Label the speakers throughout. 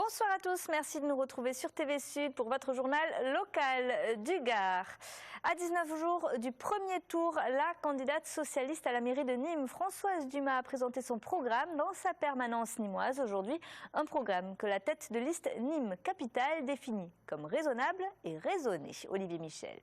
Speaker 1: Bonsoir à tous, merci de nous retrouver sur TV Sud pour votre journal local du Gard. À 19 jours du premier tour, la candidate socialiste à la mairie de Nîmes, Françoise Dumas, a présenté son programme dans sa permanence nîmoise aujourd'hui. Un programme que la tête de liste Nîmes Capitale définit comme raisonnable et raisonné. Olivier Michel.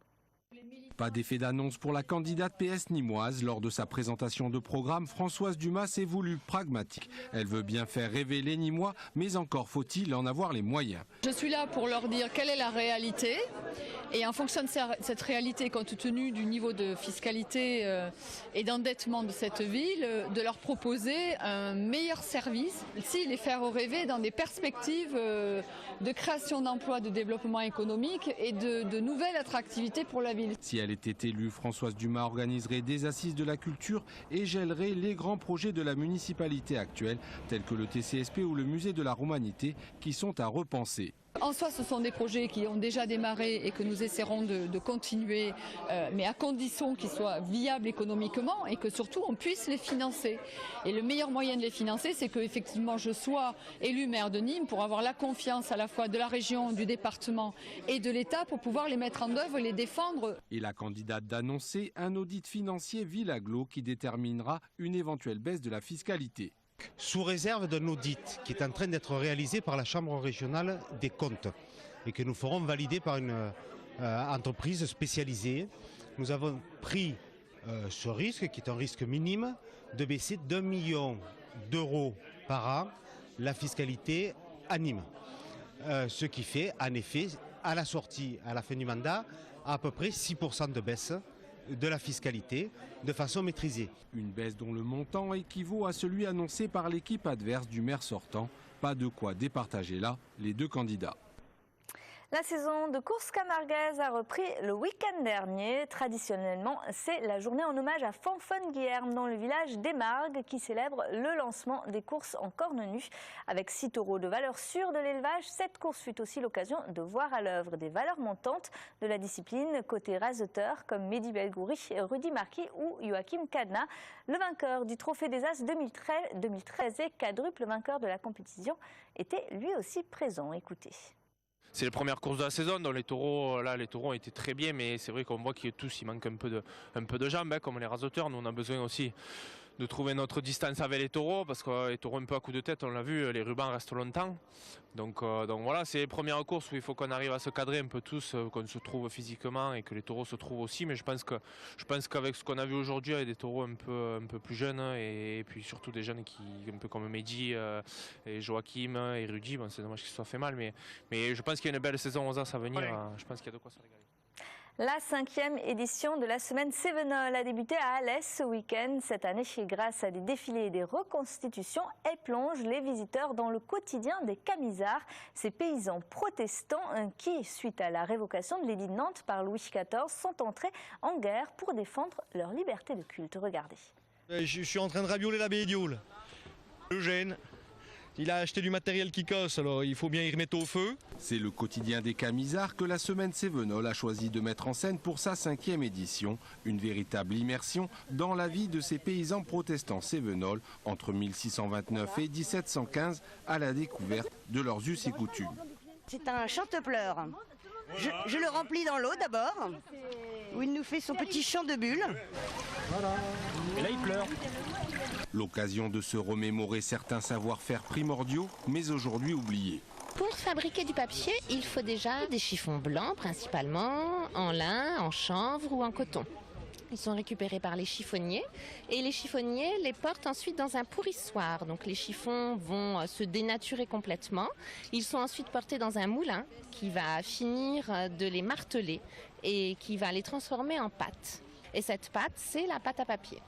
Speaker 2: Pas d'effet d'annonce pour la candidate PS nîmoise. Lors de sa présentation de programme, Françoise Dumas s'est voulue pragmatique. Elle veut bien faire rêver les Nîmois, mais encore faut-il en avoir les moyens.
Speaker 3: Je suis là pour leur dire quelle est la réalité et en fonction de cette réalité, compte tenu du niveau de fiscalité et d'endettement de cette ville, de leur proposer un meilleur service, aussi les faire rêver dans des perspectives de création d'emplois, de développement économique et de nouvelles attractivités pour la ville.
Speaker 2: Si elle était élue, Françoise Dumas organiserait des assises de la culture et gèlerait les grands projets de la municipalité actuelle, tels que le TCSP ou le musée de la Romanité, qui sont à repenser.
Speaker 3: En soi, ce sont des projets qui ont déjà démarré et que nous essaierons de continuer, mais à condition qu'ils soient viables économiquement et que surtout on puisse les financer. Et le meilleur moyen de les financer, c'est qu'effectivement je sois élu maire de Nîmes pour avoir la confiance à la fois de la région, du département et de l'État pour pouvoir les mettre en œuvre et les défendre.
Speaker 2: Et la candidate d'annoncer un audit financier Villaglo qui déterminera une éventuelle baisse de la fiscalité.
Speaker 4: Sous réserve d'un audit qui est en train d'être réalisé par la Chambre régionale des comptes et que nous ferons valider par une entreprise spécialisée, nous avons pris ce risque, qui est un risque minime, de baisser d'1 million d'euros par an la fiscalité à Nîmes. Ce qui fait en effet, à la sortie, à la fin du mandat, à peu près 6% de baisse de la fiscalité de façon maîtrisée.
Speaker 2: Une baisse dont le montant équivaut à celui annoncé par l'équipe adverse du maire sortant. Pas de quoi départager là les deux candidats.
Speaker 1: La saison de course camarguaise a repris le week-end dernier. Traditionnellement, c'est la journée en hommage à Fanfone-Guilherme dans le village d'Emargues qui célèbre le lancement des courses en cornes nues. Avec 6 taureaux de valeur sûre de l'élevage, cette course fut aussi l'occasion de voir à l'œuvre des valeurs montantes de la discipline côté raseteurs comme Mehdi Belgouri, Rudy Marquis ou Joachim Cadena. Le vainqueur du Trophée des As 2013 et quadruple vainqueur de la compétition était lui aussi présent. Écoutez.
Speaker 5: C'est les premières courses de la saison, donc les taureaux ont été très bien, mais c'est vrai qu'on voit qu'il manque un peu de jambes, hein, comme les raseteurs. Nous on a besoin aussi de trouver notre distance avec les taureaux, parce que les taureaux un peu à coup de tête, on l'a vu, les rubans restent longtemps. Donc voilà, c'est les premières courses où il faut qu'on arrive à se cadrer un peu tous, qu'on se trouve physiquement et que les taureaux se trouvent aussi. Mais je pense qu'avec ce qu'on a vu aujourd'hui, avec des taureaux un peu plus jeunes et puis surtout des jeunes un peu comme Mehdi et Joachim et Rudy, bon, c'est dommage qu'ils se soient fait mal, mais je pense qu'il y a une belle saison aux As à venir. Ouais. Je pense qu'il y a de quoi se régaler.
Speaker 1: La 5e édition de la semaine Cévenol a débuté à Alès ce week-end. Cette année, grâce à des défilés et des reconstitutions, elle plonge les visiteurs dans le quotidien des Camisards, ces paysans protestants qui, suite à la révocation de l'édit de Nantes par Louis XIV, sont entrés en guerre pour défendre leur liberté de culte. Regardez.
Speaker 6: Je suis en train de rabioler l'abbaye d'Ioule. Eugène. Il a acheté du matériel qui casse, alors il faut bien y remettre au feu.
Speaker 2: C'est le quotidien des Camisards que la semaine Cévenol a choisi de mettre en scène pour sa 5e édition. Une véritable immersion dans la vie de ces paysans protestants cévenols entre 1629 et 1715 à la découverte de leurs us et coutumes.
Speaker 7: C'est un chante-pleurs. Je le remplis dans l'eau d'abord, où il nous fait son petit chant de bulles.
Speaker 6: Voilà. Et là il pleure.
Speaker 2: L'occasion de se remémorer certains savoir-faire primordiaux, mais aujourd'hui oubliés.
Speaker 8: Pour fabriquer du papier, il faut déjà des chiffons blancs, principalement en lin, en chanvre ou en coton. Ils sont récupérés par les chiffonniers et les chiffonniers les portent ensuite dans un pourrissoir. Donc les chiffons vont se dénaturer complètement. Ils sont ensuite portés dans un moulin qui va finir de les marteler et qui va les transformer en pâte. Et cette pâte, c'est la pâte à papier.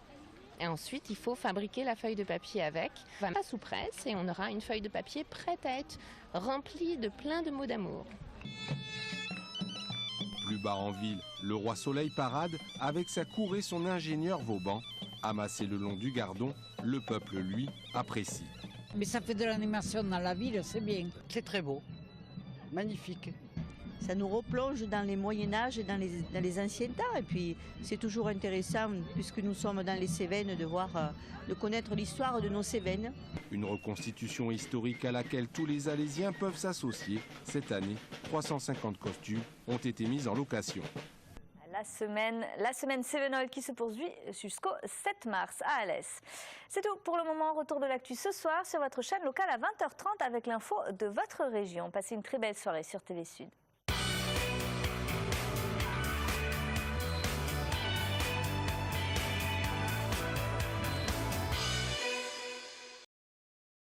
Speaker 8: Et ensuite, il faut fabriquer la feuille de papier avec. On va mettre sous presse et on aura une feuille de papier prête à être remplie de plein de mots d'amour.
Speaker 2: Plus bas en ville, le roi Soleil parade avec sa cour et son ingénieur Vauban. Amassé le long du Gardon, le peuple, lui, apprécie.
Speaker 9: Mais ça fait de l'animation dans la ville, c'est bien.
Speaker 10: C'est très beau, magnifique.
Speaker 9: ça nous replonge dans les Moyen-Âge et dans les anciens temps. Et puis c'est toujours intéressant, puisque nous sommes dans les Cévennes, de connaître l'histoire de nos Cévennes.
Speaker 2: Une reconstitution historique à laquelle tous les Alésiens peuvent s'associer. Cette année, 350 costumes ont été mis en location.
Speaker 1: La semaine Cévenol qui se poursuit jusqu'au 7 mars à Alès. C'est tout pour le moment. Retour de l'actu ce soir sur votre chaîne locale à 20h30 avec l'info de votre région. Passez une très belle soirée sur TV Sud.